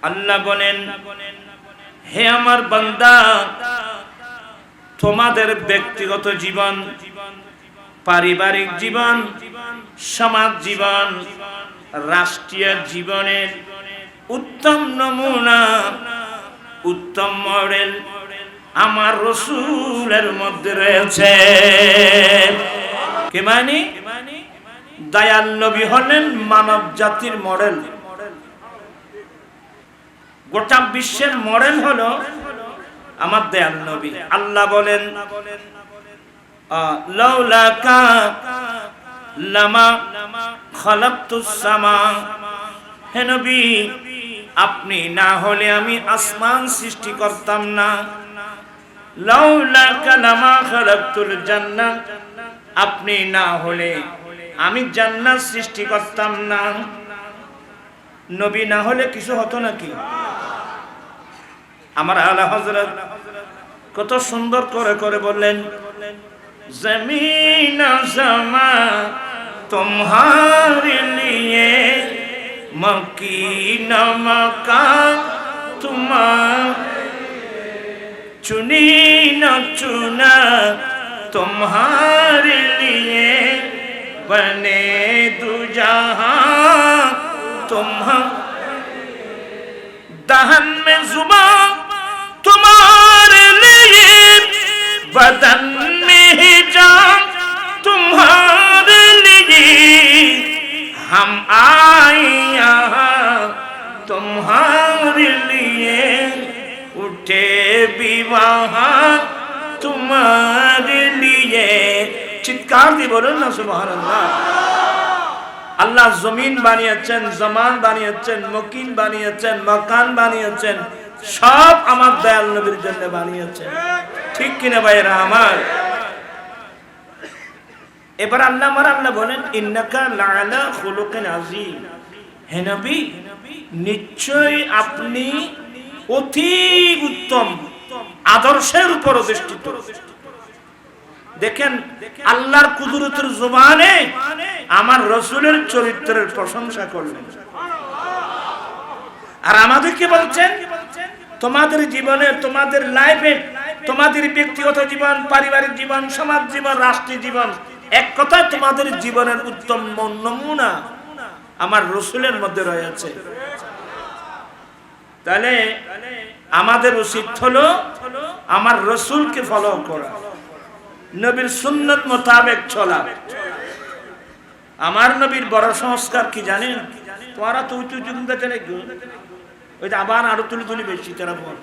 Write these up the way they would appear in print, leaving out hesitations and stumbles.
আল্লাহ বলেন, হে আমার বান্দা, তোমাদের ব্যক্তিগত জীবন, পারিবারিক জীবন, সমাজ জীবন, রাষ্ট্রীয় জীবনের উত্তম নমুনা, উত্তম মডেল আমার রাসূলের মধ্যে রয়েছে। কে মানে? দয়াল নবী হলেন মানব জাতির মডেল। গোটা বিশ্বের মডেল হলো আমার দয়াল নবী। আল্লাহ বলেন, লাউলাকা লামা খালাকতুস সামা, হে নবী আপনি না হলে আমি আসমান সৃষ্টি করতাম না। লাউলাকা লামা খালাকতুল জান্নাহ, আপনি না হলে আমি জান্নাত সৃষ্টি করতাম না। নবী না হলে কিছু হতো নাকি? আমার আলা হযরত কত সুন্দর করে করে বললেন, জমিন আসমা तुम्हारे लिए मकीन मका तुम्हारे चुनी न चुना तुम्हारे लिए बने दो जहां तुम्हारे दहन में जुबान तुम्हारे लिए बदन में ही जान तुम्हारे लिए हम आए यहाँ तुम्हारे लिए उठे भी वहाँ तुम्हारे लिए। চিৎকার দিয়ে বলুন না সুবহানাল্লাহ। আল্লাহ জমিন বানিয়েছেন, জমান বানিয়েছেন, মকিন বানিয়েছেন, মকান বানিয়েছেন, সব আমার দয়াল নবীর জন্য বানিয়েছেন। ঠিক কিনা ভাইরা আমার? এবার আল্লাহ বলেন, ইন্নাকা লাআলা খুলুকিন আযীম, হে নবী নিশ্চয় আপনি অতি উত্তম আদর্শের উপর অধিষ্ঠিত। দেখেন আল্লাহর কুদরতের জবানে আমার রাসূলের চরিত্রের প্রশংসা করলেন। আর আমাদেরকে বলছেন, তোমাদের জীবনে, তোমাদের লাইফে, তোমাদের ব্যক্তিগত জীবন, পারিবারিক জীবন, সমাজ জীবন, রাষ্ট্রীয় জীবন, এক কথায় তোমাদের জীবনের উত্তম নমুনা আমার রাসূলের মধ্যে রয়েছে। তাহলে আমাদের উচিত হলো আমার রাসূলকে ফলো করা, নবীর সুন্নাত মোতাবেক চলা। আমার নবীর বড় সংস্কার কি জানেন? তোরা তো উঁচু যুগটা চলে ওই যে আবার আরো তুলি বেশি তারা বল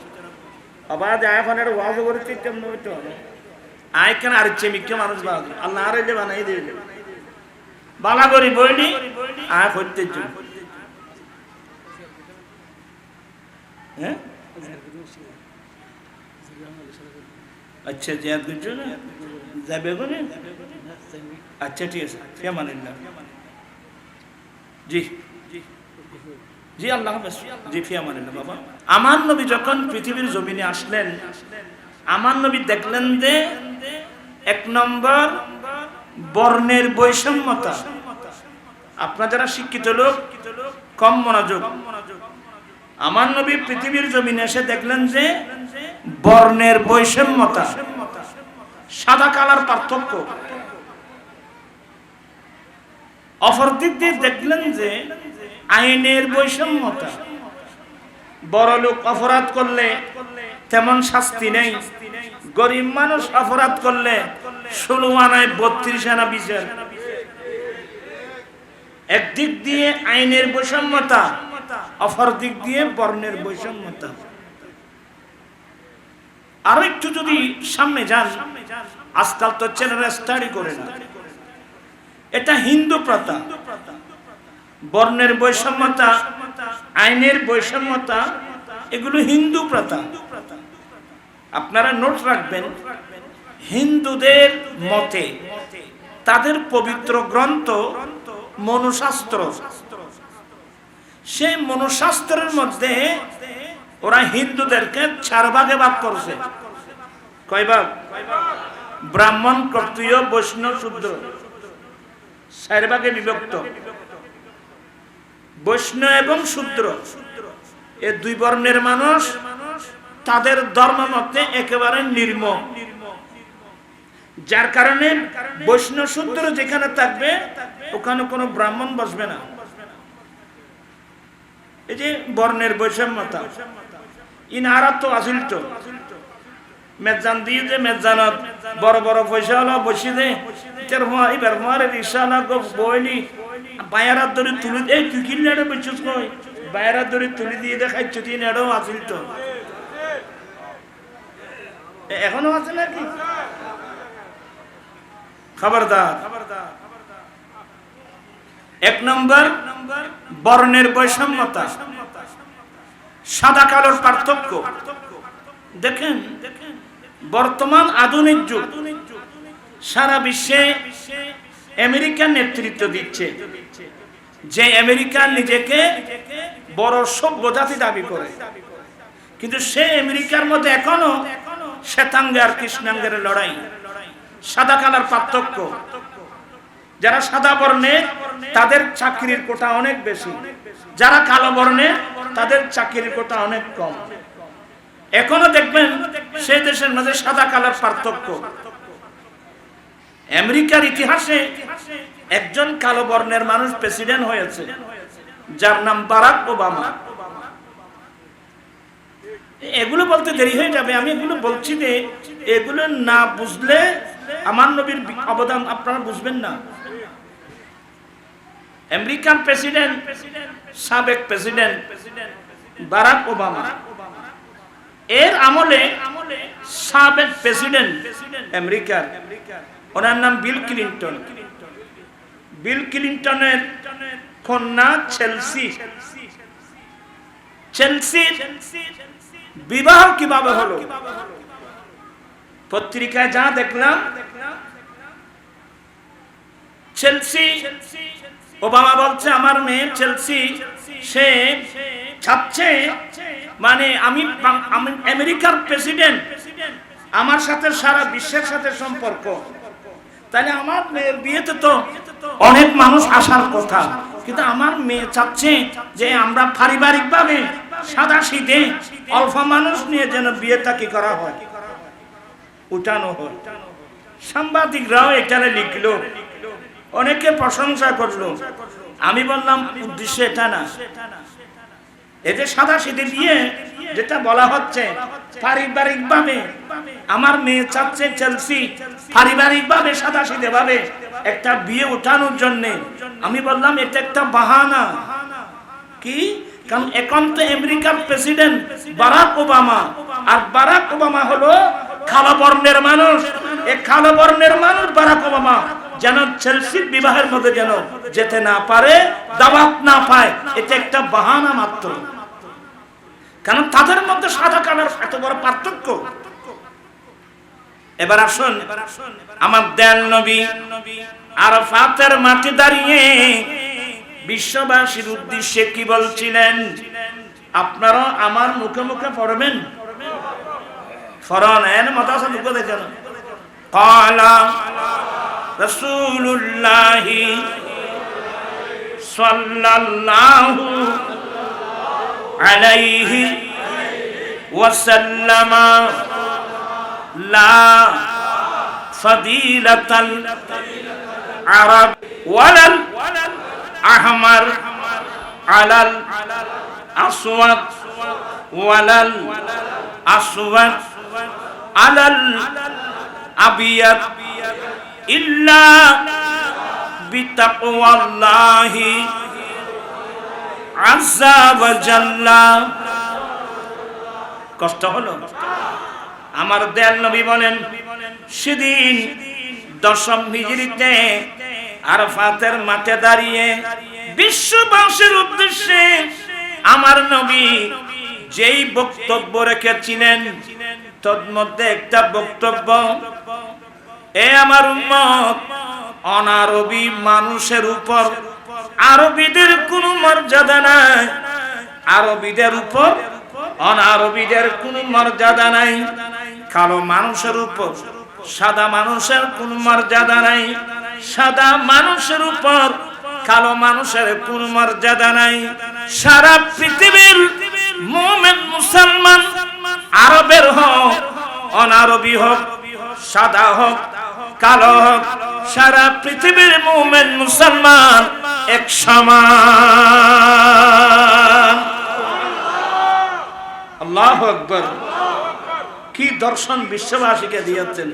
আবার এখন একটা ওয়াজ করেছে কেমন হইতে হবে আয় কেন আর চেমিকে মানুষ বাদ আল্লাহ আর এলে বানাই দিয়ে বালা করি বইনি আয় করতে হ্যাঁ আচ্ছা জিয়াদ করছো না যাবে কোনে? আচ্ছা ঠিক আছে, ফিয়ামানিল্লাহ। জি জি আল্লাহ হাফেজ। জি ফিয়ামানিল্লাহ। বাবা আমার নবী যখন পৃথিবীর জমিনে আসলেন, আমার নবী দেখলেন যে এক নম্বর বর্ণের বৈষম্যতা। আপনারা যারা শিক্ষিত লোক কম মনোযোগ। আমার নবী পৃথিবীর জমিনে এসে দেখলেন যে বর্ণের বৈষম্যতা, সাদা কালার পার্থক্য। অপর দিক দিয়ে দেখলেন যে আইনের বৈষম্যতা। বড় লোক অপরাধ করলে তেমন শাস্তি নেই, গরিব মানুষ অপরাধ করলে 16 আনায় 32 আনা বিচার। একদিক দিয়ে আইনের বৈষম্যতা, অপর দিক দিয়ে বর্ণের বৈষম্যতা। আরো একটু যদি সামনে যান, আজকাল তো ছেলেরা স্টাডি করে না, এটা হিন্দু প্রথা। বর্ণের বৈষম্যতা, আইনের বৈষম্যতা, এগুলো হিন্দু প্রথা। আপনারা নোট রাখবেন, হিন্দুদের মতে তাদের পবিত্র গ্রন্থ মনুশাস্ত্র, সেই মনুশাস্ত্রের মধ্যে ওরা হিন্দুদেরকে 4 ভাগে ভাগ করছে। কয় ভাগ? ব্রাহ্মণ, ক্ষত্রিয়, বৈষ্ণব, শূদ্র, 4 ভাগে বিভক্ত। বৈষ্ণব এবং শূদ্র এই দুই বর্ণের মানুষ তাদের ধর্ম মতে একেবারে নির্মম, যার কারণে বৈষ্ণব শূদ্র যেখানে থাকবে ওখানে কোনো ব্রাহ্মণ বসবে না। এই যে বর্ণের বৈষম্যতা, ইনারা তো আসিল তো মেজান দিয়ে যে মেজানত বড় বড় পয়সা হলো বসে দে এবার হওয়ার রিক্সা বইলি বায়ারার ধরে তুলে এই তুই কিনলে বসছিস কই বায়ারার ধরে তুলে দিয়ে দেখাচ্ছ তুই নেড়ও আসিল তো, এখনো আছে নাকি? খবরদার। এক নম্বর বর্ণের বৈষম্যতা, সাদা কালোর পার্থক্য। দেখেন বর্তমান আধুনিক যুগ, সারা বিশ্বে আমেরিকা নেতৃত্ব দিচ্ছে, যে আমেরিকা নিজেকে বড় সভ্য জাতি দাবি করে, কিন্তু সে আমেরিকার মধ্যে এখনো শ্বেতাঙ্গ আর কৃষ্ণাঙ্গের লড়াই, সাদা কালার পার্থক্য। যারা সাদা বর্ণে তাদের চাকরির কোটা অনেক বেশি, যারা কালো বর্ণে তাদের চাকরির কোটা অনেক কম। এখনো দেখবেন সেই দেশের মধ্যে সাদা কালার পার্থক্য। আমেরিকার ইতিহাসে একজন কালো বর্ণের মানুষ প্রেসিডেন্ট হয়েছে, যার নাম বারাক ওবামা। এগুলো বলতে দেরি হয়ে যাবে, আমি এগুলো বলছি যে এগুলো না বুঝলে আমার নবীর অবদান আপনারা বুঝবেন না। আমেরিকান প্রেসিডেন্ট, সাবেক প্রেসিডেন্ট বারাক ওবামা, এর আমলে সাবেক প্রেসিডেন্ট আমেরিকার, ওনার নাম বিল ক্লিনটন। বিল ক্লিনটনের কন্যা চেলসি, চেলসির বিবাহ কিভাবে হলো? পত্রিকায় যা দেখলাম, চেলসি, ওবামা বলছে আমার মেয়ে চেলসি সে চাচ্ছে মানে আমি আমেরিকার প্রেসিডেন্ট, আমার সাথে সারা বিশ্বের সাথে সম্পর্ক, তাহলে আমার মেয়ের বিয়েতে তো অনেক মানুষ আসার কথা, কিন্তু আমার মেয়ে চাচ্ছে যে আমরা পারিবারিকভাবে সাদা শীতে অল্প মানুষ নিয়ে যেন বিয়েটা কি করা হয়, উঠানো হয়। সাংবাদিকরাও এখানে লিখলো, অনেকে প্রশংসা করলো। আমি বললাম উদ্দেশ্য এটা না, এতে সাদা শীতে বিয়ে যেটা বলা হচ্ছে পারিবারিকভাবে আমার মেয়ে চাচ্ছে চেলসি পারিবারিকভাবে সাদা শীতে ভাবে একটা বিয়ে উঠানোর জন্য। আমি বললাম এটা একটা বাহানা। কি? কারণ এখন তো আমেরিকার প্রেসিডেন্ট বারাক ওবামা, আর বারাক ওবামা হলো কালো বর্ণের মানুষ। এই কালো বর্ণের মানুষ বারাক ওবামা যেন চেলসির বিবাহের মধ্যে যেন যেতে না পারে, দাওয়াত না পায়, এটা একটা বাহানা মাত্র। কারণ তাদের মধ্যে সাদা কালার এত বড় পার্থক্য। এবার আসুন, আমার দয়াল নবী আরাফাতের মাঠে দাঁড়িয়ে বিশ্ববাসীর উদ্দেশ্যে কি বলছিলেন? আপনারা আমার মুখে মুখে পড়বেন, ফরন এর মত আছে মুখে দেখেন। ক্বালা রাসূলুল্লাহ সাল্লাল্লাহু আলাইহি ওয়াসাল্লাম লা ফাদিলাতাল আরব ওয়ালাল আহমার আলাল আসওয়াদ ওয়ালাল আসওয়াদ আলাল আবিয়াদ ইল্লা বিতাকওয়াল্লাহি আযজা ওয়া জাল্লা। কষ্ট হলো? আমার দয়াল নবী বলেন সেদিন দশম হিজরিতে আরাফাতের মাঠে দাঁড়িয়ে বিশ্ববাসীর উদ্দেশ্যে আমার নবী যেই বক্তব্য রেখেছিলেন তার মধ্যে একটা বক্তব্য, এ আমার উম্মত, অনারবী মানুষের উপর আরবীদের কোনো মর্যাদা নাই, আরবীদের উপর অনারবীদের কোনো মর্যাদা নাই, কালো মানুষের উপর সাদা মানুষের কোনো মর্যাদা নাই, সাদা মানুষের উপর কালো মানুষের কোনো মর্যাদা নাই। সারা পৃথিবীর মুমিন মুসলমান আরবের হোক অনারবি হোক সাদা হোক কালো হোক সারা পৃথিবীর মুমিন মুসলমান এক সমান। আল্লাহু আকবার। কি দর্শন বিশ্ববাসীকে দিয়েছেন।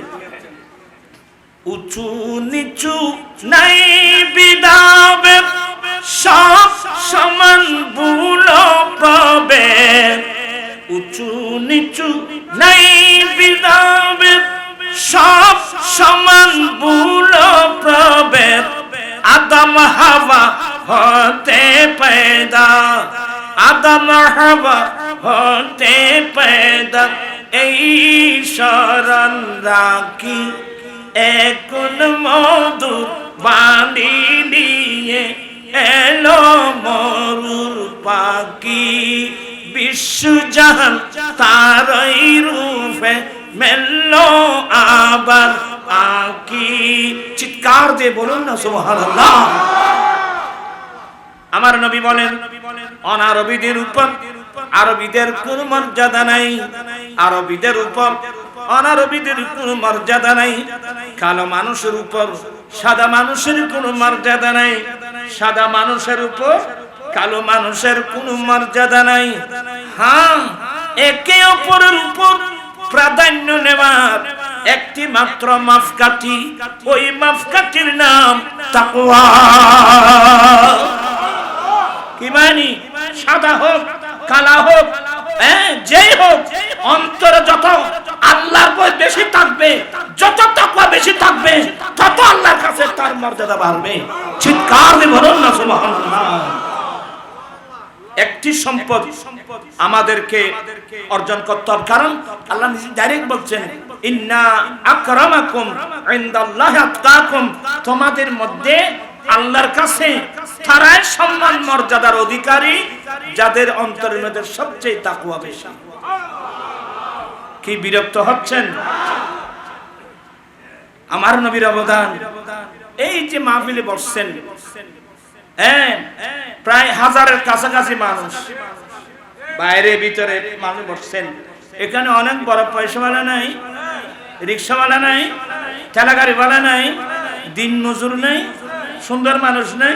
উঁচু নিচু নাই বিদাবে সব সমান ভুল প্রভেদ। উঁচু নিচু নাই বিদাবে সব সমান ভুল প্রভেদ। আদম হাওয়া হতে পয়দা আদম হাওয়া হতে পয়দা এই শরণ রাখি এখন মধুর বাণী নিয়ে এলো মরুর পাখি। বিশ্বজাহান তারই রূপে মেললো আবার আঁকি। চিৎকার দিয়ে বলুন না সুবহানাল্লাহ। আমার নবী বলেন অনারবীদের উপর আরবীদের কোন মর্যাদা নাই। আরবীদের উপর অনারবীদের কোন মর্যাদা নাই। কালো মানুষের উপর সাদা মানুষের কোন মর্যাদা নাই। সাদা মানুষের উপর কালো মানুষের কোন মর্যাদা নাই। হ্যাঁ, একে অপরের উপর প্রাধান্য নেওয়ার একটি মাত্র মাপকাঠি, ওই মাপকাঠির নাম তাকওয়া। কি মানি? সাদা হোক কালা হোক যেই হোক, অন্তরে যত আল্লাহর ভয় বেশি থাকবে, যত তাকওয়া বেশি থাকবে, তত আল্লাহর কাছে তার মর্যাদা বাড়বে। চিৎকার দিয়ে বলুন না সুবহানাল্লাহ। একটি সম্পদ আমাদেরকে অর্জন করতে হবে, কারণ আল্লাহ নিজে ডাইরেক্ট বলছেন ইন্না আকরামাকুম ইনদাল্লাহি আতকাকুম। তোমাদের মধ্যে আল্লাহর কাছে তারাই সম্মান মর্যাদার অধিকারী যাদের অন্তরের মধ্যে সবচেয়ে তাকওয়া বেশি। কি বিরক্ত হচ্ছেন? আমার নবীর অবদান। এই যে মাহফিলে বসছেন, প্রায় হাজারের কাছাকাছি মানুষ, বাইরে ভিতরে মানুষ বসছেন। এখানে অনেক বড় পয়সাওয়ালা নাই, রিক্সাওয়ালা নাই, ঠেলাগাড়িওয়ালা নাই, দিন মজুর নেই, সুন্দর মানুষ নেই,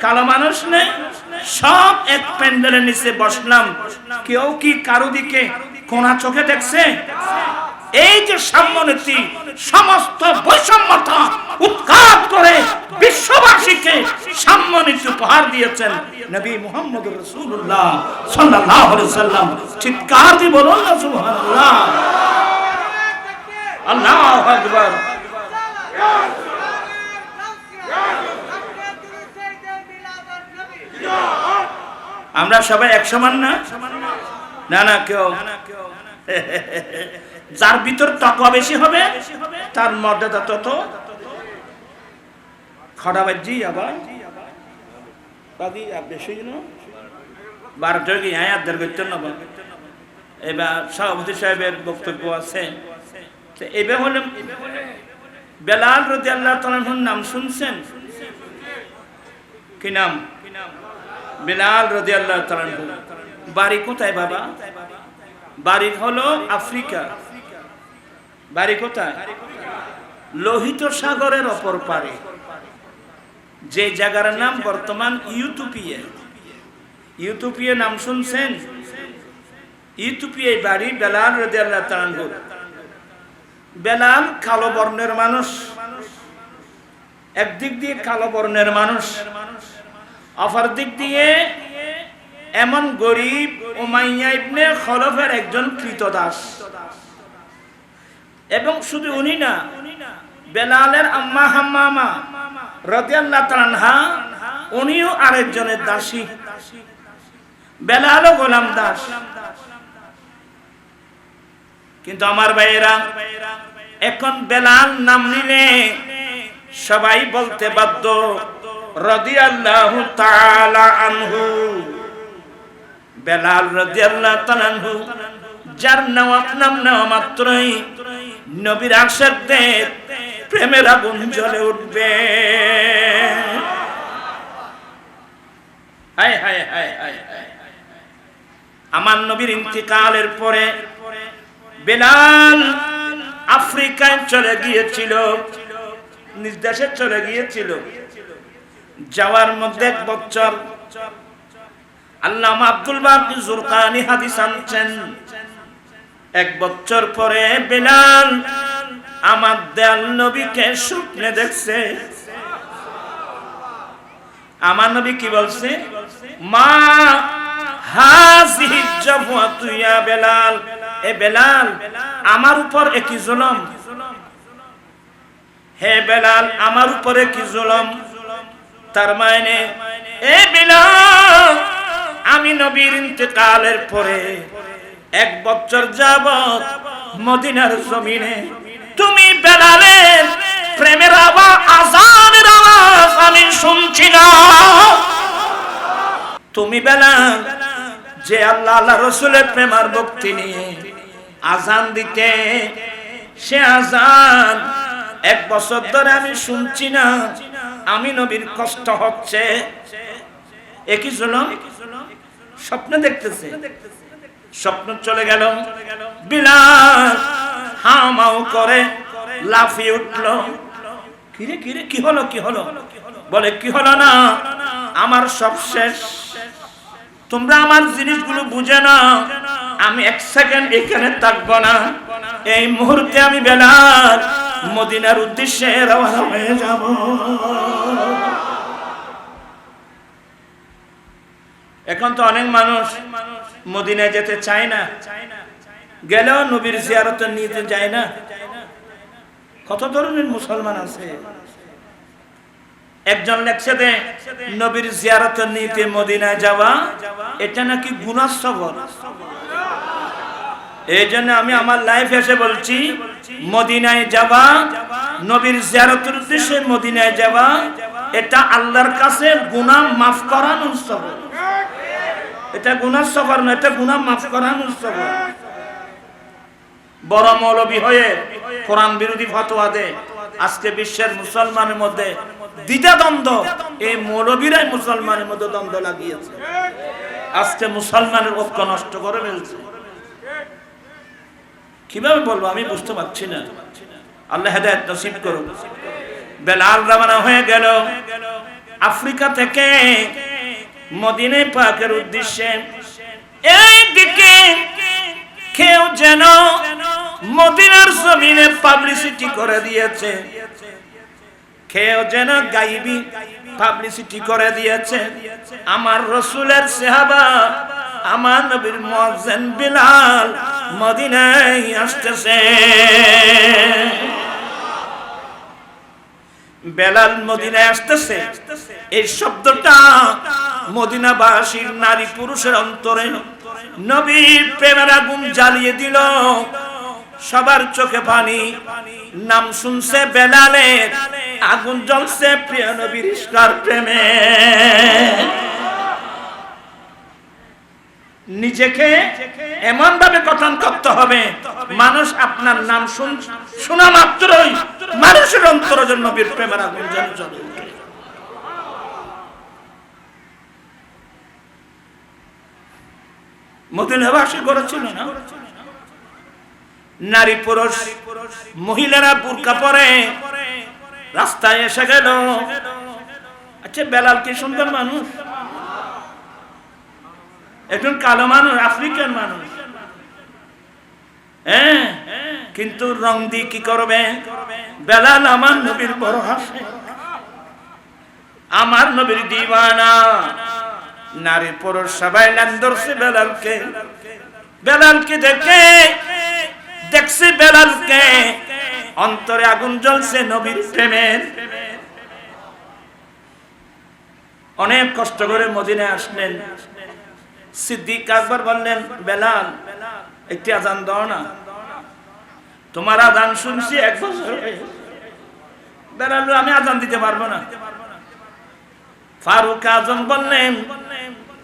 কালো মানুষ নেই, সব এক প্যান্ডেলের নিচে বসলাম। কেউ কি কারো দিকে কোনা চোখে দেখছে? এই যে সাম্যনীতি, সমস্ত বৈষম্যতা উৎখাত করে বিশ্ববাসীকে সাম্যনীতি উপহার দিয়েছেন নবী মুহাম্মদুর রাসূলুল্লাহ সাল্লাল্লাহু আলাইহি ওয়াসাল্লাম। চিৎকার দিয়ে বলুন না সুবহানাল্লাহ। আল্লাহু আকবার। আমরা সবাই এক সমান না? না না, কেউ যার ভিতর তাকওয়া বেশি হবে তার মর্যাদা তত। খড়াবাজি আবার বাদি বেশি না 12টা কি আয়াতদের করতেন না। এবার সভাপতি সাহেবের বক্তব্য আছে। এবার হলে বেলাল রাদিয়াল্লাহু তাআলা আনহুর নাম শুনছেন? কি নাম? বেলাল রাদিয়াল্লাহু তাআলা আনহু। বাড়ি কোথায় বাবা? বাড়ি হলো আফ্রিকা। বাড়ি কোথায়? লোহিত সাগরের অপর পারে, যে জায়গার নাম বর্তমান ইউটোপিয়া। ইউটোপিয়া নাম শুনছেন? ইউটোপিয়ায় বাড়ি বেলাল রাদিয়াল্লাহু তাআলা আনহু। বেলাল কালো বর্ণের মানুষ, একদিক দিয়ে কালো বর্ণের মানুষ, অপর দিক দিয়ে এমন গরিব উমাইয়া ইবনে খলফের একজন কৃতদাস। এবং শুধু উনি না, বেলালের আম্মা হাম্মামা রাদিয়াল্লাহু তাআলা আনহা উনিও আরেকজনের দাসী। বেলালও গোলাম দাস। কিন্তু আমার ভাইয়েরা, এখন বেলাল নাম নিলে সবাই বলতে বাধ্য রাদিয়াল্লাহু তাআলা আনহু। বেলাল রাদিয়াল্লাহু তাআলা আনহু যার নাম নেওয়া মাত্রই নবীর আশাতে প্রেমের আগুন জ্বলে উঠবে। হায় হায় হায় হায় হায়। আমার নবীর ইন্তিকালের পরে বেলাল আফ্রিকায় চলে গিয়েছিল, নিজ দেশে চলে গিয়েছিল। যাওয়ার মধ্যে এক বছর আল্লামা আব্দুল বাকি জুরকানি হাদিস আনছেন, এক বছর পরে বেলাল আমার দয়াল নবীকে স্বপ্নে দেখছে। আমার নবী কি বলছে? মা হাযিহি জাফওয়াতু ইয়া বেলাল, এ বেলাল আমার উপর একই জুলুম, হে বেলাল আমার উপরে কি জুলুম। তার মানে এ বেলাল আমি নবীর ইন্তেকালের পরে এক বছর যাবত মদিনার জমিনে তুমি বেলালের প্রেমের আওয়াজ, আযানের আওয়াজ আমি শুনছি না। তুমি বেলাল যে আল্লাহ আল্লাহ রাসূলের প্রেম আর ভক্তি নিয়ে আযান দিতে, সে আযান এক বছর ধরে আমি শুনছি না, আমি নবীর কষ্ট হচ্ছে। একই জুলুম স্বপ্ন দেখতেছে, স্বপ্ন চলে গেল। বিলাল হামাও করে লাফিয়ে উঠলো, কিরে কিরে কি হলো কি হলো? বলে কি হলো না, আমার সব শেষ, তোমরা আমার জিনিসগুলো বুঝে না, আমি এক সেকেন্ড এখানে থাকবো না, এই মুহূর্তে আমি বেলাল মদিনার উদ্দেশ্যে রওনা হয়ে যাব। এখন তো অনেক মানুষ মদিনায় যেতে চায় না, গেলেও নবীর জিয়ারত নিতে যায় না। কত ধরনের মুসলমান আছে। একজন লেখছে যে নবীর জিয়ারত নিতে মদিনায় যাওয়া এটা নাকি গুনাহ সফর। এই জন্য আমি আমার লাইফ এসে বলছি, মদিনায় যাওয়া, নবীর জিয়ারতের উদ্দেশ্যে মদিনায় যাওয়া, এটা আল্লাহর কাছে গুনাহ মাফ করানোর সফর। এটা গুনাহ সফর না, এটা গুনাহ মাফ করানোর সফর। বড় মৌলবী হয়ে কোরআন বিরোধী ফতোয়া দেয়, আজকে বিশ্বের মুসলমানের মধ্যে দ্বিধাদ্বন্দ্ব, এই মৌলবীরাই মুসলমানের মধ্যে দ্বন্দ্ব লাগিয়েছে, আজকে মুসলমানের ঐক্য নষ্ট করে ফেলছে। কিভাবে বলবো আমি বুঝতে পারছি না, আল্লাহ হেদায়েত নসিব করুন। বেলাল রওনা হয়ে গেল আফ্রিকা থেকে মদিনা পাকের উদ্দেশ্যে। এইদিকে কেউ যেন মদিনার জমিনে পাবলিসিটি করে দিয়েছে, কেউ যেন গাইবি পাবলিসিটি করে দিয়েছে, আমার রাসূলের সাহাবা, আমার নবীর মুয়াজ্জিন বিলাল মদিনায় আসতেছে। বেলাল মদিনায় আসতেছে, এই শব্দটা মদিনাবাসীর নারী পুরুষের অন্তরে নবীর প্রেমের আগুন জ্বালিয়ে দিল। সবার চোখে পানি, নাম শুনছে বেলালের, আগুন জ্বলছে প্রিয় নবীর ইশকার প্রেমে। নিজেকে এমন ভাবে গঠন করতে হবে, মানুষ আপনার নাম শোনা মাত্রই মানুষের অন্তরে যেন নবীর প্রেমের আগুন জ্বলে ওঠে। মদিনাবাসী করেছিল না, নারী পুরুষ মহিলারা বুরকা পরে রাস্তায় এসে গেল। আচ্ছা বেলাল কি সুন্দর মানুষ, একজন কালো মানুষ, আফ্রিকান মানুষ, হ্যাঁ, কিন্তু রং দিয়ে কি করবে? বেলাল আমার নবীর বড় হাসে, আমার নবীর দিওয়ানা। নারী পুরুষ সবাই লাইন ধরছে বেলালকে, বেলালকে দেখছে বেলালকে, অন্তরে আগুন জ্বলছে নবীর প্রেমের। অনেক কষ্ট করে মদিনায় আসলেন। সিদ্দিক আকবর বললেন, বেলাল একটি আজান দাও না, তোমার আজান শুনছি এক বছর। বেলাল আমি আজান দিতে পারবো না। ফারুক আজম বললেন,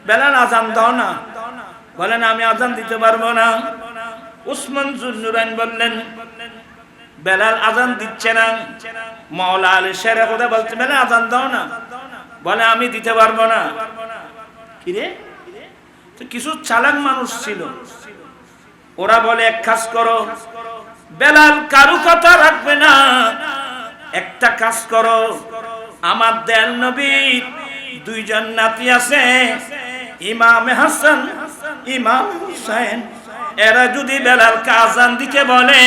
বেলাল আজান দাও না, বলেন আমি আজান দিতে পারবো না। উসমান জুন্নুরাইন বললেন, বেলাল আজান দিচ্ছে না। মাওলা আলী শেরে কথা বলছে, বেলাল আজান দাও না, বলে আমি দিতে পারবো না। কিরে তো কিছু চালাক মানুষ ছিল, ওরা বলে এক কাজ করো, বেলাল কারু কথা রাখবে না, একটা কাজ করো, আমার দয়াল নবীর দুইজন নাতি আছে, ইমাম হাসান ইমাম হুসাইন, এরা যদি বেলালকে আযান দিতে বলে,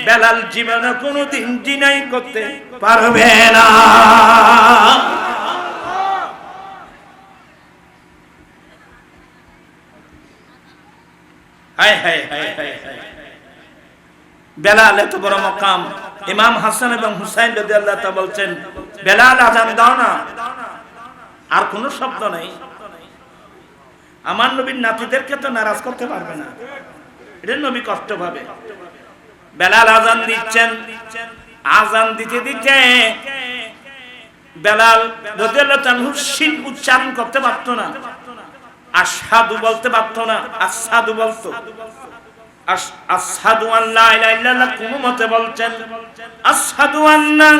বেলাল জীবনে কোনোদিন ডিনাই করতে পারবে না। হায় হায় হায় হায় হায়, বেলাল এত বড় মাকাম। ইমাম হাসান এবং হুসাইন রাদিয়াল্লাহু তাআলা বলছেন, বেলাল আযান দাও না, আর কোনো শব্দ নাই। আমার নবীর নাতিদেরকে তো নারাজ করতে পারবে না, এটা নবী কষ্ট পাবে। বেলাল আযান দিচ্ছেন, আযান দিতে দিতে বেলাল রাদিয়াল্লাহু তাআলা শিন উচ্চারণ করতে পারত না, আশহাদু বলতে পারত না, আশহাদু বলতো, আশহাদু আল্লা ইলাহা ইল্লাল্লাহ কোন মতে বলছেন, আশহাদু আন্না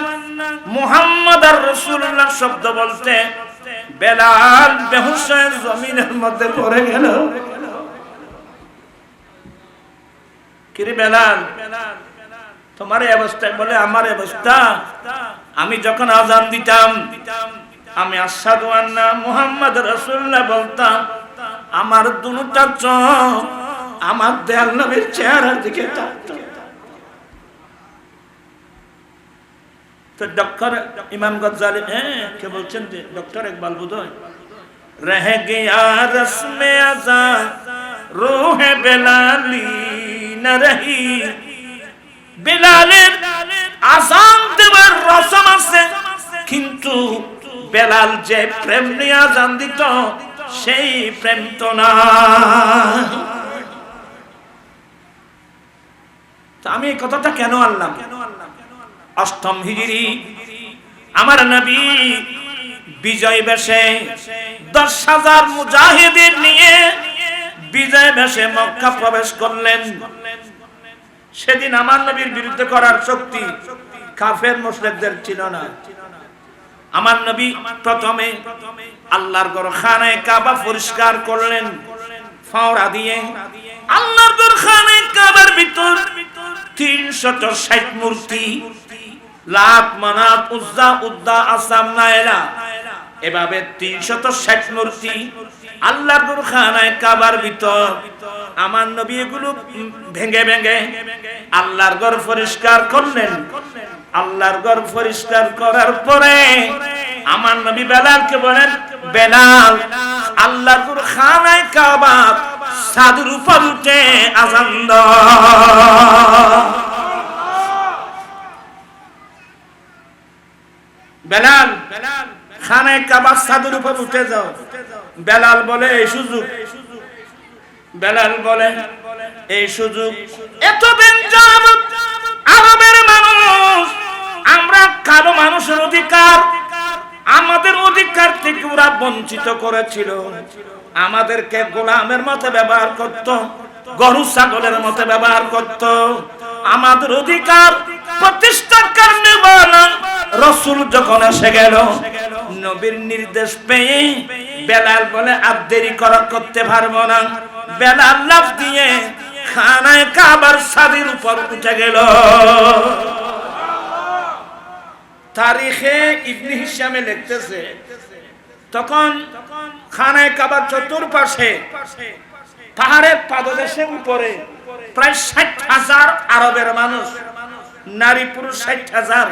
মুহাম্মাদার রাসূলুল্লাহ শব্দ বলতে বেলাল বেহুশ হয়ে জমিনের মধ্যে পড়ে গেল। কিরে বেলাল, তোমার এই অবস্থা? বলে আমার অবস্থা, আমি যখন আযান দিতাম, আমি আশহাদু আন্না মুহাম্মাদুর রাসূলুল্লাহ বলতাম, আমার দুটা চোখ আমার দয়াল নবীর চেহারার দিকে তাকাতো। তো ডক্টর ইমাম গজ্জালি কে বলছেন যে ডক্টর ইকবাল বুধয়, রহ গয়া রসমে আযান রূহে বেলালি না রহি, বেলালের আযান দেওয়ার রসম আছে, কিন্তু বেলাল যে প্রেম নিয়ে আযান দিত সেই প্রেম তো না। আমি এই কথাটা কেন আনলাম? অষ্টম হিজরি আমার নবী বিজয় বেশে 10,000 মুজাহিদিন নিয়ে বিজয় বেশে মক্কা প্রবেশ করলেন। সেদিন আমার নবীর বিরুদ্ধে করার শক্তি কাফের মুশরিকদের ছিল না। আমার নবী প্রথমে আল্লাহর ঘর খানায়ে কাবা পরিষ্কার করলেন ফাওড়া দিয়ে। আল্লাহর ঘর খানায়ে কাবার ভিতর 360 মূর্তি, লাত, মানাত, উজ্জা, উদ্দা, আসাম, নায়লা, এভাবে 360 মূর্তি আল্লাহর ঘর খানায়ে কাবার ভিতর। আমার নবী এগুলো ভেঙে ভেঙে আল্লাহর ঘর পরিষ্কার করলেন। আল্লাহর ঘর পরিষ্কার করার পরে আমার নবী বেলালকে বলেন, বেলাল আল্লাহর ঘর খানায়ে কাবা ছাদের উপর উঠে আযান দাও। বেলাল খানায়ে কাবা ছাদের উপর উঠে যাও। বেলাল বলে এই সুযোগ, বেলাল বলে এই সুযোগ, এতদিন যাবত আরবের মানুষ আমরা কালো মানুষের অধিকার, আমাদের অধিকার থেকে ওরা বঞ্চিত করেছিল, আমাদেরকে গোলামের মতো ব্যবহার করত, গরু ছাগলের মতো ব্যবহার করত। আমাদের অধিকার প্রতিষ্ঠার কারণে রাসূল যখন এসে গেল, নবীর নির্দেশ পেয়ে বেলাল বলে আর দেরি করতে পারবো না। বেলাল লাফ দিয়ে খানায়ে কাবার ছাদের উপর উঠে গেল। তারিখে ইবনে হিশামে লিখতেছে, তখন খানায়ে কাবার চতুর্পাশে পাহাড়ের পাদদেশের উপরে প্রায় 60,000 আরবের মানুষ, নারী পুরুষ 60,000।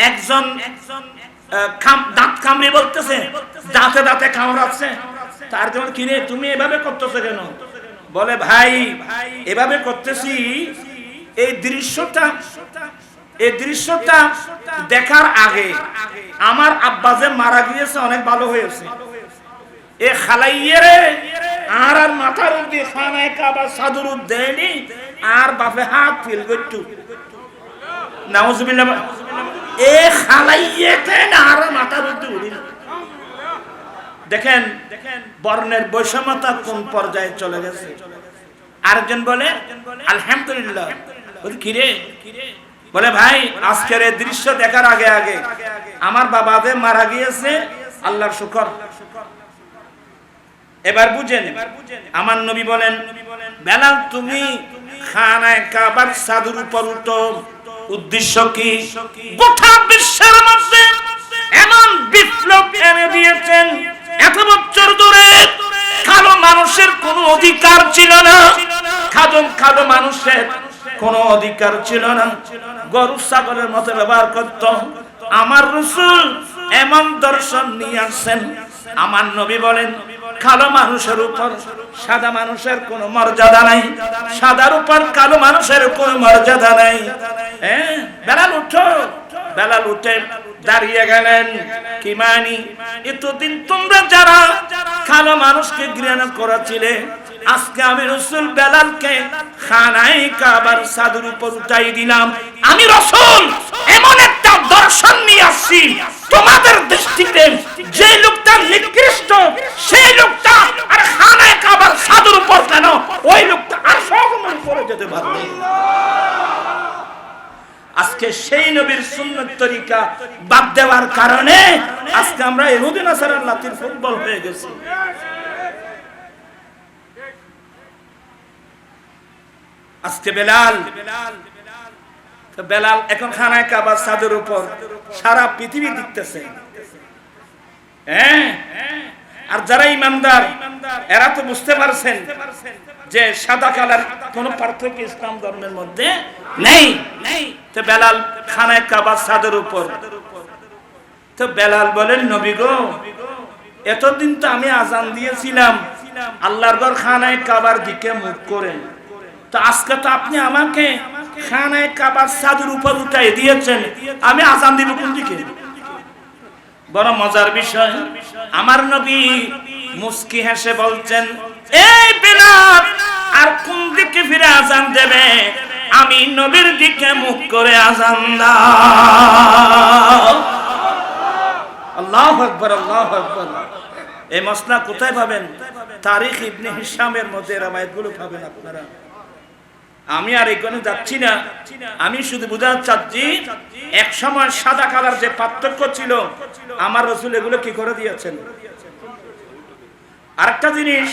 একজন দাঁত কামড়ে বলতেছে, দাঁতে দাঁতে কামড়াচ্ছে। তার জন্য কিনে তুমি এভাবে করতেছো কেন? বলে ভাই এভাবে করতেছি, এই দৃশ্যটা দেখার আগে আমার আব্বা যে মারা গিয়েছে অনেক ভালো হয়েছে। এ খালাইয়েরে আর মাথার উপরে খানায়ে কাবা চাদর দেয়নি, আর বাপে হাত ফেল করতো। নাউজুবিল্লাহ। এ খালাইয়েতে আর মাথার উপরে উড়িল। দেখেন বর্ণের বৈষম্যতা কোন পর্যায়ে চলে গেছে। আরেকজন বলে আলহামদুলিল্লাহ। বলি কিরে? বলে ভাই আজকের এই দৃশ্য দেখার আগে আগে আমার বাবা যে মারা গিয়েছে, আল্লাহর শুকর। এবার বুঝেন, আমার নবী বলেন, বেলাল তুমি খানায় কাবার ছাদের উপর উঠো। উদ্দেশ্য কি? গোটা বিশ্বের মধ্যে এমন বিপ্লব এনে দিয়েছেন, এত বছর ধরে কালো মানুষের কোনো অধিকার ছিল না, খাদো মানুষের কোনো অধিকার ছিল না, গরু ছাগলের মতো ব্যবহার করত। আমার রাসূল এমন দর্শন নিয়ে আসেন, আমার নবী বলেন কালো মানুষের উপর সাদা মানুষের কোনো মর্যাদা নাই, সাদার উপর কালো মানুষের কোনো মর্যাদা নাই। হ্যাঁ, বেলাল উঠো। বেলাল উঠে দাঁড়িয়ে গেলেন। কি মানি? এতদিন তোমরা যারা কালো মানুষকে ঘৃণা করেছিলে, আজকে আমি রাসূল বেলালকে খানায় কাবার ছাদের উপর উঠাই দিলাম। আমি রাসূল এমন একটা দর্শন নিয়ে আসছি, তোমাদের দৃষ্টিতে যে লোকটা নিকৃষ্ট সেই লোকটা আর খানায় কাবার ছাদের উপর কেন, ওই লোকটা আর সগমন করে যেতে পারবে। আজকে সেই নবীর সুন্নাত তরিকা বাদ দেওয়ার কারণে আজকে আমরা ইহুদি নাসারার লাতির ফুটবল হয়ে গেছি। আজকে বেলাল এখন খানায় কাবার ছাদের উপর সারা পৃথিবী দেখতেছে। হ্যাঁ, আর যারা ইমানদার এরা তো বুঝতে পারছেন যে সাদা কালার কোন পার্থক্য ইসলাম ধর্মের মধ্যে নেই। তো বেলাল খানায় কাবার ছাদের উপর, তো বেলাল বলেন, নবী গো, এতদিন তো আমি আজান দিয়েছিলাম আল্লাহর ঘর খানায় কাবার দিকে মুখ করে, তো আজকে তো আপনি আমাকে খানায় কাবার ছাদের উপর উঠাই দিয়েছেন, আমি আজান দিব কোন দিকে? বড় মজার বিষয়, আমার নবী মুস্কি হেসে বলছেন, এই বেলাল আর কোন দিকে ফিরে আজান দেবে? আমি নবীর দিকে মুখ করে আজান দাও। আল্লাহু আকবার, আল্লাহু আকবার। এই মসলা কোথায় পাবেন? তারিখ ইবনে হিশামের মধ্যে রওয়ায়াতগুলো পাবেন আপনারা। আমি আর এখানে যাচ্ছি না, আমি শুধু বুঝাতে চাচ্ছি এক সময় সাদা কালার যে পার্থক্য ছিল, আমার রাসূল এগুলো কি করে দিয়েছেন। আরেকটা জিনিস,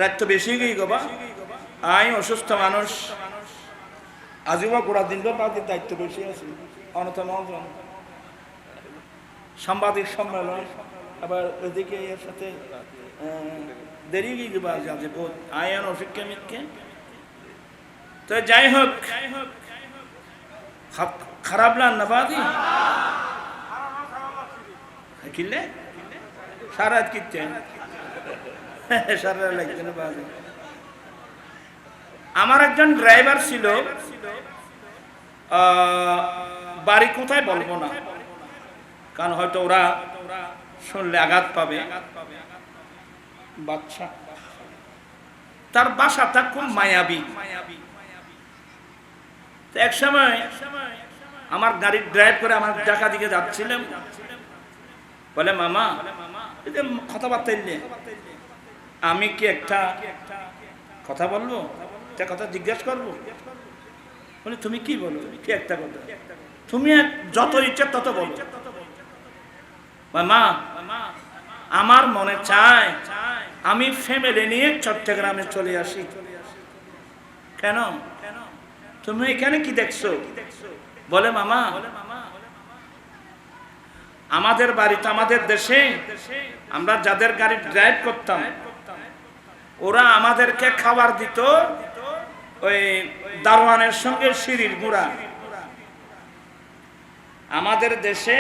রাত তো বেশি গিয়ে গবা, আমি অসুস্থ মানুষ, আজীবন গোড়া দিন বাদের দায়িত্ব বেশি আছে, অনতম সাংবাদিক সম্মেলন, আবার ওদিকে এর সাথে দেরি গিয়ে গবা যে আয়ন অসুখকে মিথকে। তো যাই হোক, খারাপ লান না বাদি কিনলে সারা কিনতে সারা লাগছে না বাদি। আমার একজন ড্রাইভার ছিল, বাড়ি কোথায় বলবো না, কারণ হয়তো ওরা শুনলে আঘাত পাবে। বাচ্চা, তার বাসাটা খুব মায়াবী। এক সময় আমার গাড়ি ড্রাইভ করে আমার ঢাকা দিকে যাচ্ছিলাম, বলে মামা কথাবার্তা এলে আমি কি একটা কথা বলবো, একটা কথা জিজ্ঞেস করবো? বলে তুমি কি বলো, কি একটা কথা, তুমি যত ইচ্ছা তত বলো। মা, আমার মনে চায় আমি ফ্যামিলি নিয়ে চট্টগ্রামে চলে আসি। কেন, তুমি এখানে কি দেখছো? বলে মামা, আমাদের বাড়িতে, আমাদের দেশে আমরা যাদের গাড়ি ড্রাইভ করতাম, ওরা আমাদেরকে খাবার দিত ওই দারোয়ানের সঙ্গে সিঁড়ির গুঁড়া। আমাদের দেশে,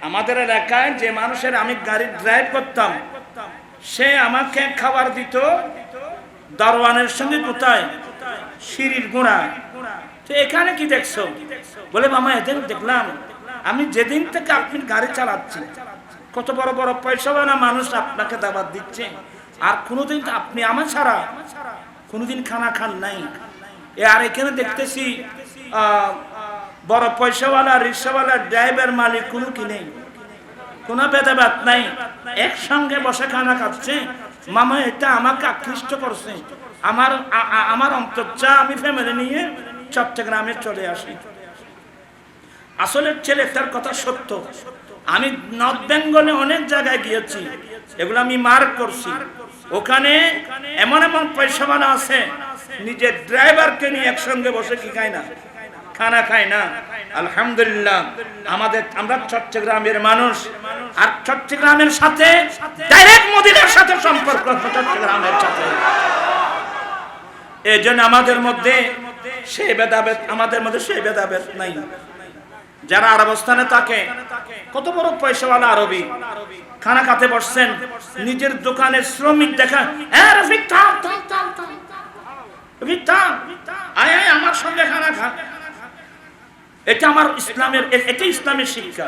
আমাদের এলাকায় যে মানুষের আমি গাড়ি ড্রাইভ করতাম, সে আমাকে খাবার দিত দারোয়ানের সঙ্গে কোথায়, সিঁড়ির গুঁড়া। তো এখানে কি দেখছো? বলে মামা এদিন দেখলাম, আমি যেদিন থেকে আপনি গাড়ি চালাচ্ছি, কত বড় বড় পয়সাওয়ালা মানুষ আপনাকে দাওয়াত দিচ্ছে, আর কোনোদিন আপনি আমার ছাড়া কোনোদিন খানা খান নাই। আর এখানে দেখতেছি বড় পয়সাওয়ালা, রিক্সাওয়ালা, ড্রাইভার, মালিক কোনো কি নেই, কোনো ভেদাভেদ নাই, একসঙ্গে বসে খানা খাচ্ছে। মামা এটা আমাকে আকৃষ্ট করছে, আমার অন্তর্চা আমি ফ্যামিলি নিয়ে চট্টগ্রামে চলে আসি। আসলে ছেলেটার কথা সত্য। আমি নর্থ বেঙ্গলে অনেক জায়গায় গিয়েছি, এগুলো আমি মার্ক করছি। ওখানে এমন এমন পয়সাওয়ালা আছে, নিজের ড্রাইভারকে নিয়ে একসঙ্গে বসে কি খায় না, খানা খায় না। আলহামদুলিল্লাহ আমরা চট্টগ্রামের মানুষ, আর চট্টগ্রামের সাথে ডাইরেক্ট মদিনার সাথে সম্পর্ক চট্টগ্রামের সাথে। এই জন্য আমাদের মধ্যে সেই ভেদাভেদ, আমাদের মধ্যে সেই ভেদাভেদ নাই। যারা আরবস্থানে থাকে, কত বড় পয়সাওয়ালা আরবি, খানা খাতে বসছেন, নিজের দোকানের শ্রমিক দেখা, আমার সঙ্গে খানা খা। এটা আমার ইসলামের, এটা ইসলামের শিক্ষা।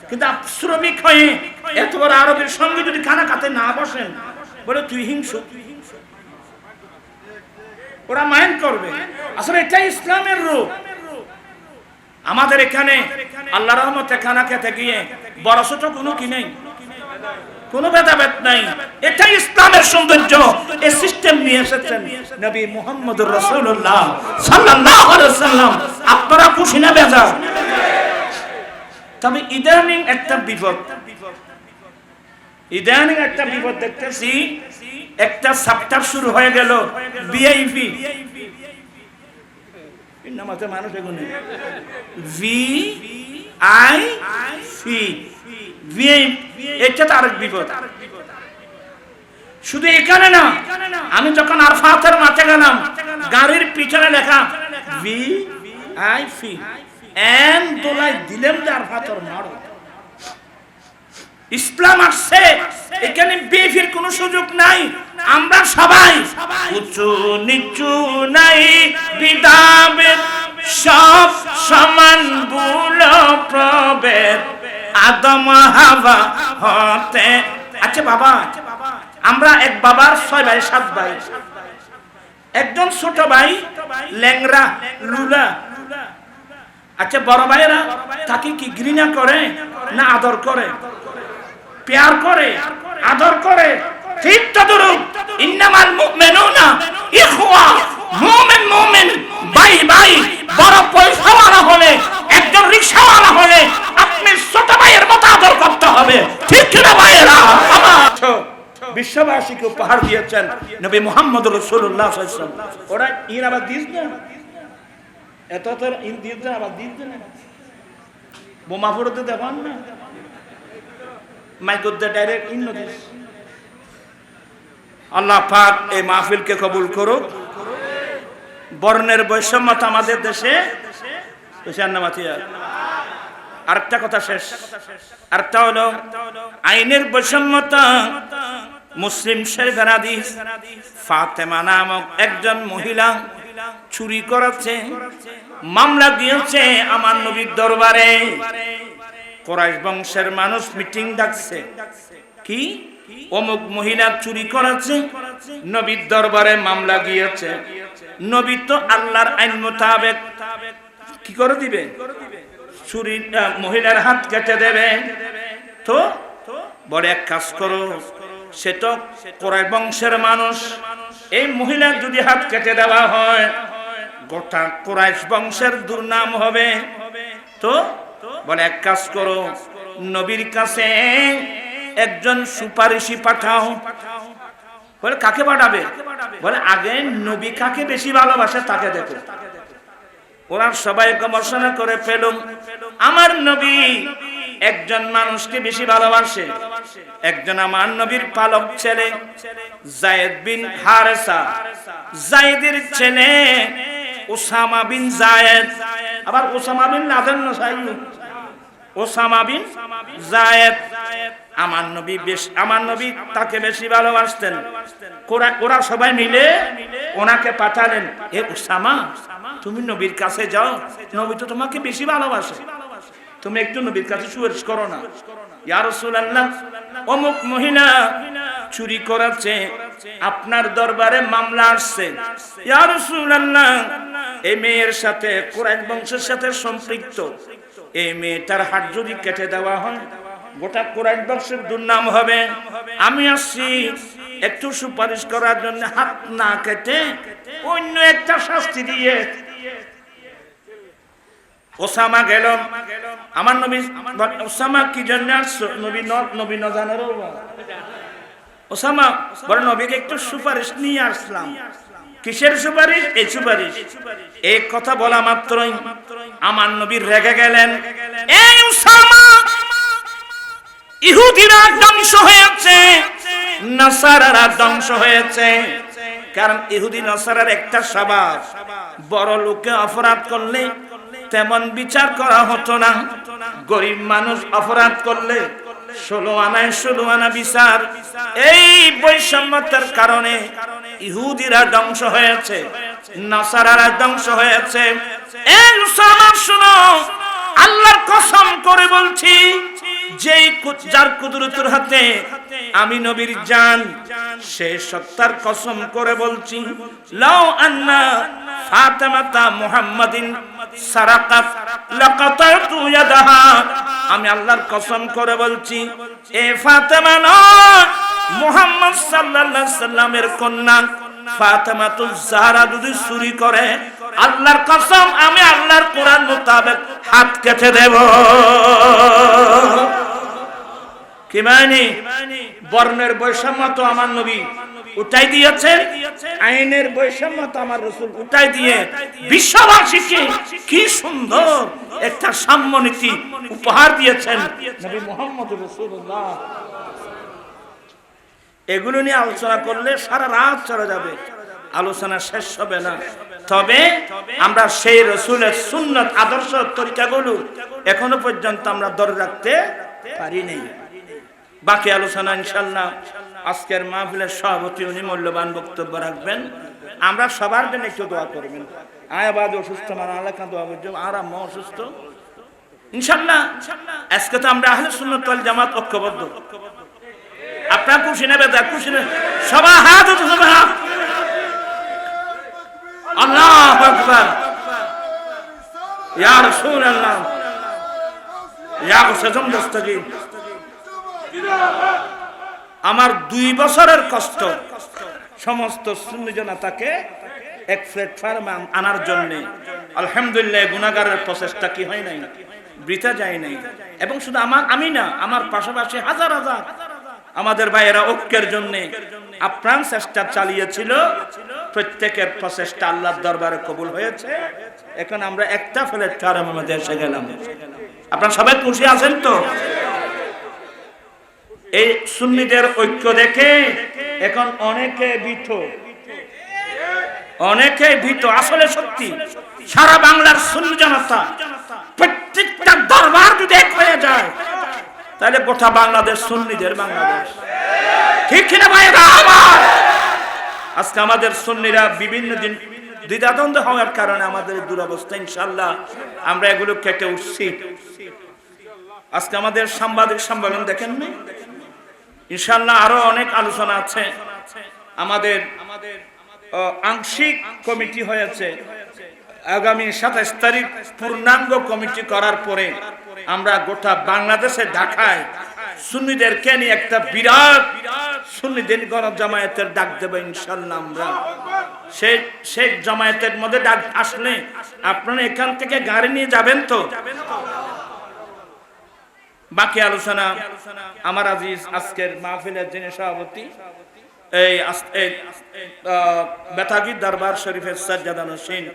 কিন্তু শ্রমিক হয়ে এত বড় আরবের সঙ্গে যদি খানা খাতে না বসেন, বলে তুই হিংসু, ওরা মাইন্ড করবে। আসলে এটা ইসলামের রূপ। আমাদের এখানে আল্লাহর রহমতে খানা খেতে গিয়ে বড় ছোট কোনো কি নেই, কোনো ভেদাভেদ নাই। এটাই ইসলামের সৌন্দর্য। এই সিস্টেম নিয়ে এসেছেন নবী মুহাম্মদুর রাসূলুল্লাহ সাল্লাল্লাহু আলাইহি ওয়াসাল্লাম। আপনারা খুশি না বেজার? তবে ইদানিং একটা বিপদ, ইদানিং একটা বিপদ দেখতেছি। একটা চ্যাপ্টার শুরু হয়ে গেল ভিআইপি, নামাতে মানুষ এগুলো ভিআইপি, এটা তো আরেক বিপদ। শুধু এখানে না, আমি যখন আরফাতের মাঠে গেলাম, গাড়ির পিছনে লেখা ভিআইপি, এন দোলাই দিলেন যে আরফাতের মাঠ। ইসলাম আসছে, এখানে বিএফির কোনো সুযোগ নাই। আমরা সবাই উঁচু নিচু নাই, বিধাবেদ সব সমান, ভুল প্রভেদ আদম হাওয়া হতে। আচ্ছা বাবা, আমরা এক বাবার 6 ভাই 7 ভাই, একজন ছোট ভাই ল্যাংরা লুলা। আচ্ছা বড় ভাইরা তাকে কি ঘৃণা করে না আদর করে? প্যার করে, আদর করে। ঠিক তদ্রূপ ইন্নামাল মুমিনুনা ইখওয়া, মুমিন মুমিন ভাই ভাই। বড় পয়সাওয়ালা হলে, একজন রিকশাওয়ালা হলে আপনি ছোট ভাইয়ের মতো আদর করতে হবে, ঠিক কি না ভাইয়েরা? বিশ্ববাসীকে উপহার দিয়েছেন নবী মুহাম্মদ রাসূলুল্লাহ সাল্লাল্লাহু আলাইহি ওয়াসাল্লাম। ওরা ইন আবার দিস না, এত তোর ইন দিস না, আবার দিস না, বোমা ফুরতে দেখান না, মাইকোদ্দা ডাইরেক্ট ইন দিস। আল্লাহ পাক এই মাহফিলকে কবুল করুক। বর্ণের বৈষম্যতা আমাদের দেশে আরেকটা কথা শেষ, আরেকটা হলো আইনের বৈষম্যতা। মুসলিম শরীফের হাদিস, ফাতেমা নামক একজন মহিলা চুরি করেছে, মামলা দিয়েছে আমার নবীর দরবারে। কুরাইশ বংশের মানুষ মিটিং ডাকছে, কি অমুক মহিলা চুরি করেছে, নবীর দরবারে মামলা গিয়েছে। নবী তো আল্লাহর আইন মোতাবেক কি করে দিবে? চুরি মহিলার হাত কেটে দেবে। তো বড় এক কাজ করো, সে তো কুরাইশ বংশের মানুষ, এই মহিলার যদি হাত কেটে দেওয়া হয় গোটা কুরাইশ বংশের দুর্নাম হবে। তো বলে এক কাজ করো, নবীর কাছে একজন সুপারিশি পাঠাও। বলে কাকে পাঠাবে? বলে আগে নবী কাকে বেশি ভালোবাসে তাকে দেখো। ওরা সবাই গবেষণা করে পেলুম আমার নবী একজন মানুষকে বেশি ভালোবাসে। একজন আমার নবীর পালক ছেলে যায়েদ বিন হারেসা, যায়েদের ছেলে ওসামা বিন যায়েদ, আবার ওসামা বিন লাদেন না, ওসামা বিন যায়েদ। আমার নবী তাকে বেশি ভালোবাসতেন। ওরা সবাই মিলে ওনাকে পাঠালেন, এ ওসামা তুমি নবীর কাছে যাও, নবী তো তোমাকে বেশি ভালোবাসে, তুমি একটু নবীর কাছে সুপারিশ করো না। ইয়া রাসূলুল্লাহ, অমুক মহিলা চুরি করেছে, আপনার দরবারে মামলা আসছে। ইয়া রাসূলুল্লাহ, এই মেয়ের সাথে কুরাইশ বংশের সাথে সম্পৃক্ত, এই মেয়েটার হাত যদি কেটে দেওয়া হয় গোটা কুরাইশ বংশের দুর্নাম হবে। আমি আসছি একটু সুপারিশ করার জন্য, হাত না কেটে অন্য একটা শাস্তি দিয়ে। ওসামা গেল। আমার নবী, ওসামা কি জন্য আসছো? নবী ন জানারও ওসামা বড় নবীকে একটু সুপারিশ নিয়ে আসলাম। কিসের সুপারিশ? এই সুপারিশ। এই কথা বলা মাত্রই আমার নবী রেগে গেলেন, এই ওসামা, ইহুদিরা ধ্বংস হয়েছে, নাসারারা ধ্বংস হয়েছে। কারণ ইহুদি নাসারার একটা স্বভাব, বড় লোকে অপরাধ করলে তেমন বিচার করা হতো না, গরিব মানুষ অপরাধ করলে 16 আনায় 16 আনা বিচার। এই বৈষম্যতার কারণে ইহুদিরা ধ্বংস হয়েছে, নাসারারা ধ্বংস হয়েছে। এই উসামা শুনো, আল্লাহর কসম করে বলছি, যেই যার কুদরতের হাতে আমি নবীর জান, সে সত্তার কসম করে বলছি, লাউ আন্না ফাতিমাতা মুহাম্মাদিন সারাকাত লাকাতাতু ইয়াদাহা, আমি আল্লাহর কসম করে বলছি, এ ফাতিমা নয়, মুহাম্মদ সাল্লাল্লাহু আলাইহি সাল্লামের কন্যা ফাতিমাতুজ জাহরা যদি চুরি করে, আল্লাহর কসম আমি আল্লাহর কোরআন মোতাবেক হাত কেটে দেব। কি মানে? বর্ণের বৈষম্য তো আমার নবী উঠাই দিয়েছেন, আইনের বৈষম্য তো আমার রাসূল উঠাই দিয়ে বিশ্ববাসীকে কি সুন্দর একটা সাম্যনীতি উপহার দিয়েছেন নবী মুহাম্মদ রাসূলুল্লাহ। এগুলো নিয়ে আলোচনা করলে সারা রাত চলে যাবে, আলোচনা শেষ হবে না। তবে আমরা সেই রাসূলের সুন্নাত আদর্শ তরিকাগুলো এখনো পর্যন্ত আমরা ধরে রাখতে পারিনি। বাকি আলোচনা ইনশাআল্লাহ আজকের মাহফিলের সভাপতি উনি মূল্যবান বক্তব্য রাখবেন। আমরা সবার জন্য একটু দোয়া করবেন। আয়াবাদ অসুস্থ, মানে আলাকা দোয়া করবেন, আর আম্মা অসুস্থ ইনশাআল্লাহ। আজকে তো আমরা আহলে সুন্নাত ওয়াল জামাত ঐক্যবদ্ধ। আপনার খুশি নেবে, তার খুশি নেবে, সবাই হাত উঠে সবাই হাত। আল্লাহু আকবার, ইয়া রাসূলুল্লাহ, ইয়া গৌসুল দস্তগীর। আমার 2 বছরের কষ্ট সমস্ত সুন্নি জনতাকে এক প্ল্যাটফর্মে আনার জন্য। আলহামদুলিল্লাহ, গুনাহগারের প্রচেষ্টা কি হয় নাই, বৃথা যায় নাই। এবং শুধু আমি না, আমার পাশাপাশি হাজার হাজার আমাদের ভাইয়েরা ঐক্যের জন্য আপ্রাণ চেষ্টা চালিয়েছিল। প্রত্যেকের প্রচেষ্টা আল্লাহর দরবারে কবুল হয়েছে। এখন আমরা একটা প্ল্যাটফর্মের মধ্যে এসে গেলাম। আপনারা সবাই খুশি আছেন তো? এই সুন্নিদের ঐক্য দেখে এখন অনেকে ভীত। আসলে সত্যি, সারা বাংলার সুন্নি জনতা প্রত্যেকটা দরবার যদি এক হয়ে যায়, তাহলে গোটা বাংলাদেশ সুন্নিদের বাংলাদেশ। ঠিক কিনা ভাইরা আমার? আজকে আমাদের সুন্নিরা বিভিন্ন দিন দ্বিধাদ্বন্দ্ব হওয়ার কারণে আমাদের দুরবস্থা। ইনশাআল্লাহ আমরা এগুলো কেটে উঠছি। আজকে আমাদের সাংবাদিক সম্মেলন দেখেননি? ইনশাআল্লাহ আরো অনেক আলোচনা আছে। আমাদের আংশিক কমিটি হয়েছে, আগামী 27 তারিখ পূর্ণাঙ্গ কমিটি করার পরে আমরা গোটা বাংলাদেশে ঢাকায় সুন্নিদেরকে নিয়ে একটা বিরাট সুন্নি দিন গণজামায়াতের ডাক দেব ইনশাআল্লাহ। আমরা সেই জামায়াতের মধ্যে ডাক আসলে আপনারা এখান থেকে গাড়ি নিয়ে যাবেন তো? বাকি আলোচনা আমার আজিজ আজকের মাহফিলের যিনি সভাপতি, এই বেতাগী দরবার শরীফের সাজ্জাদা নশীন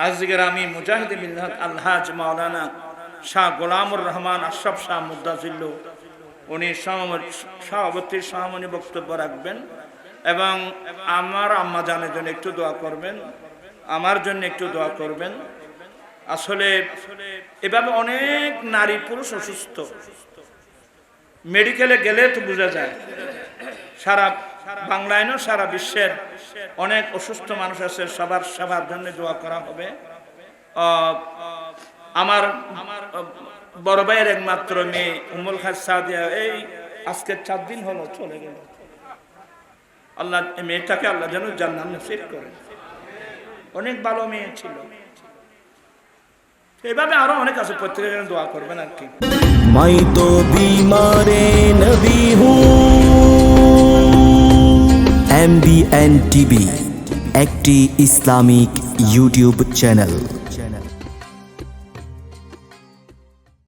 আজকের আমি মুজাহিদ মিল্লাত আলহাজ মাওলানা শাহ গোলামুর রহমান আশরাফ শাহ মুদ্দাজিল্লু, উনি সভাপতির সমাপনী বক্তব্য রাখবেন। এবং আমার আম্মা জানের জন্য একটু দোয়া করবেন, আমার জন্য একটু দোয়া করবেন। আসলে এভাবে অনেক নারী পুরুষ অসুস্থ, মেডিকেলে গেলে তো বোঝা যায়। সারা বাংলায় না, সারা বিশ্বের অনেক অসুস্থ মানুষ আছে, সবার সেবার জন্য দোয়া করা হবে। আমার বড় ভাইয়ের একমাত্র মেয়ে উম্মুল খায়ের সাদিয়া, এই আজকে 4 দিন হলো চলে গেল। আল্লাহ মেয়েটাকে আল্লাহ যেন জান্নাত নসিব করে। অনেক ভালো মেয়ে ছিল। এভাবে আরো অনেক আছে, প্রত্যেকের জন্য দোয়া করবেন আর কি। मैं तो बीमारे नबी हूँ। MBN TV একটি ইসলামিক ইউটিউব চ্যানেল।